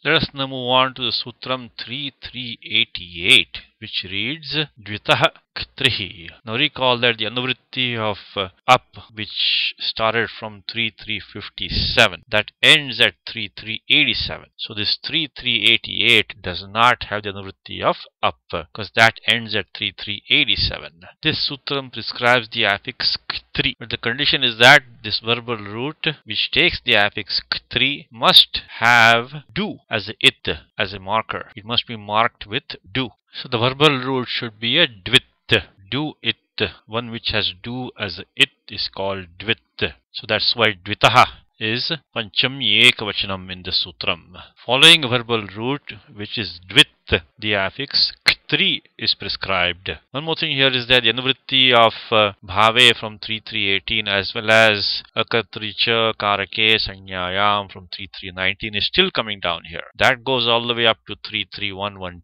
Let us now move on to the Sutram 3388, which reads Dvitah Ktrihi. Now recall that the anuvritti of up, which started from 3357, that ends at 3387. So this 3388 does not have the anuvritti of up because that ends at 3387. This sutram prescribes the affix Ktri, but the condition is that this verbal root which takes the affix Ktri must have du as a marker. It must be marked with du. So the verbal root should be a dvit. Du it. One which has du as it is called dvit. So that's why dvitaha is panchami ekavachanam in the sutram. Following a verbal root which is dvit, the affix Ktri is prescribed. One more thing here is that the anuvritti of bhave from 3318 as well as akatricha karake sanyayam from 3319 is still coming down here. That goes all the way up to 33112.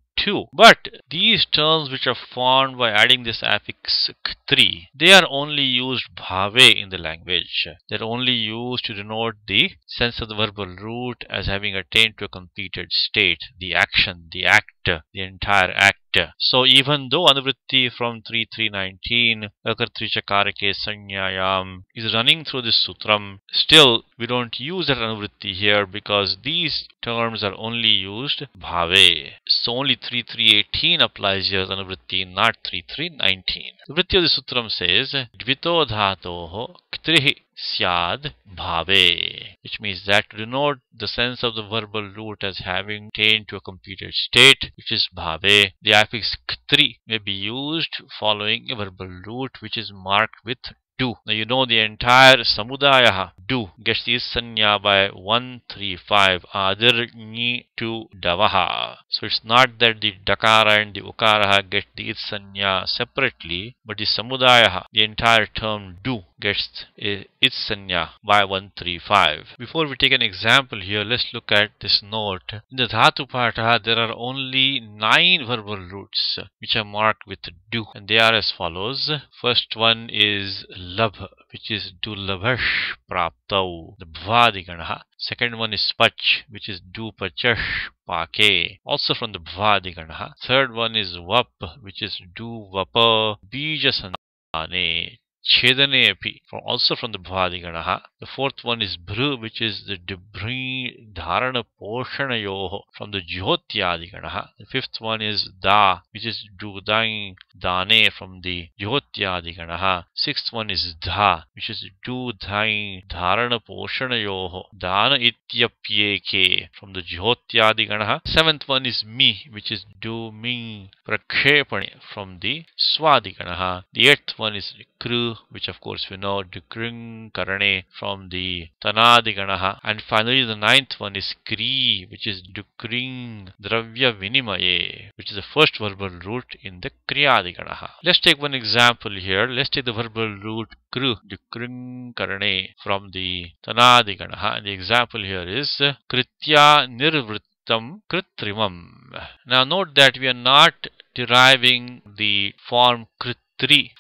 But these terms which are formed by adding this affix Ktri, they are only used bhave in the language. They are only used to denote the sense of the verbal root as having attained to a completed state, the action, the act, the entire act. So even though anuvritti from 3319 akartricha karake sanyayam is running through this sutram, still we don't use that anuvritti here because these terms are only used bhave. So only 3318 applies here as anuvritti, not 3319. The vritti of the sutram says dvito dhatoho ktrihi syad bhave, which means that to denote the sense of the verbal root as having attained to a completed state, which is bhave, the affix ktri may be used following a verbal root which is marked with du. Now you know the entire samudaya du gets the sanya by 135 adir ni to davaha. So it's not that the dakara and the ukaraha get the sanya separately, but the samudaya, the entire term du, gets its sanya by 135. Before we take an example here, let's look at this note. In the dhatu patha, there are only 9 verbal roots which are marked with du, and they are as follows. First one is labh, which is du labhash praptau, the bhvadiganaha. Second one is pach, which is du pachash pake, also from the bhvadiganaha. Third one is vap, which is du vapa bija sandane chedane api, also from the bhvadiganaha. The fourth one is bhru, which is the dibri dharana poshanayoho from the jyotyadikanaha. The fifth one is da, which is dudang dane from the jyotyadikanaha. Sixth one is dha, which is dudang dharana poshanayoho dana ityapyeke from the jyotyadikanaha. Seventh one is mi, which is du ming prakshepane from the swadikanaha. The eighth one is kru, which of course we know dukring karane from the tanadiganaha. And finally the ninth one is kri, which is dukring dravya vinimaye, which is the first verbal root in the kriyadiganaha. Let's take one example here. Let's take the verbal root kru, dukring karane from the tanadiganaha. And the example here is kritya nirvrittam kritrimam. Now note that we are not deriving the form krit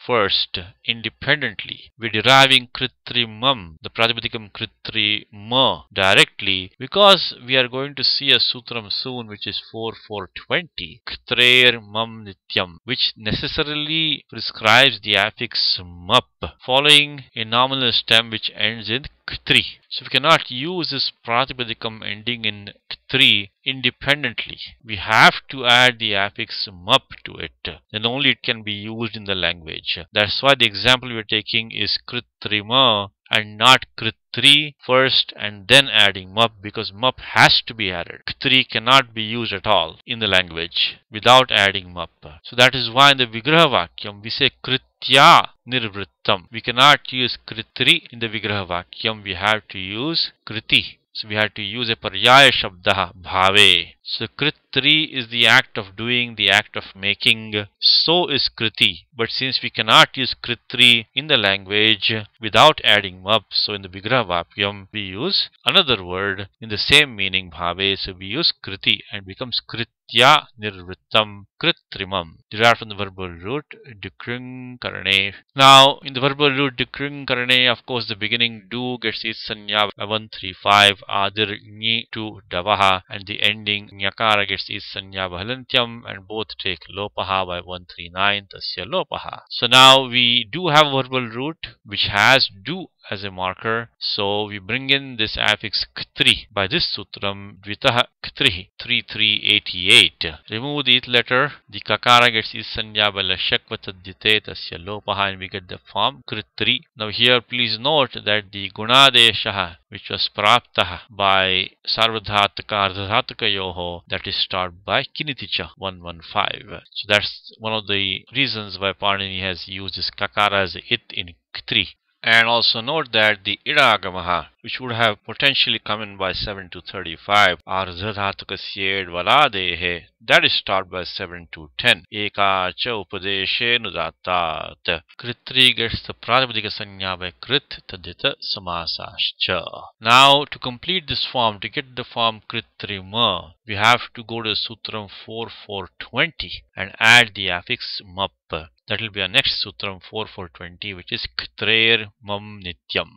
first independently. We're deriving kritrimam, the pratipadikam kritrima, directly because we are going to see a sutram soon which is 4420, ktrer mam nityam, which necessarily prescribes the affix map following a nominal stem which ends in ktri. So we cannot use this pratipadikam ending in ktri independently. We have to add the affix mup to it. Then only it can be used in the language. That's why the example we are taking is kritrima and not kritri first and then adding mup, because mup has to be added. Ktri cannot be used at all in the language without adding mup. So that is why in the vigraha vakyam we say kritya nirvrittam. We cannot use kritri in the vigraha vakyam. We have to use kriti. So we have to use a paryaya shabda bhave. So kritri is the act of doing, the act of making. So is kriti. But since we cannot use kritri in the language without adding map, so in the Vigraha Vapyam we use another word in the same meaning bhave. So we use kriti and becomes kritya nirvrittam kritrimam, derived from the verbal root dikring karane. Now in the verbal root dikring karane, of course the beginning do gets its sanya by 135 adir ni to davaha, and the ending nyakara gets its sanya by halantyam, and both take lopaha by 139 tasya lopaha. So now we do have a verbal root which has do as a marker, so we bring in this affix ktri by this sutram dvitaha ktri 3388. Remove the it letter, the kakara gets its sanya by lashakvatadyate tasya lopaha, and we get the form kritri. Now here please note that the gunadeshaha which was praptah by sarvadhataka ardhadhataka yoho, that is started by kiniticha 115. So that's one of the reasons why Panini has used this kakara as it in ktri. And also note that the idagamaha, which would have potentially come in by 7 to 35, ardhadhataka syed valadehe, that is started by 7 to 10. Eka cha upadeshe nudatat. Kritri gets the pratipadika sanya by krit tadita samasascha. Now to complete this form, to get the form kritrima, we have to go to Sutram 4420 and add the affix map. That will be our next Sutram 4420, which is ktrer mam nityam.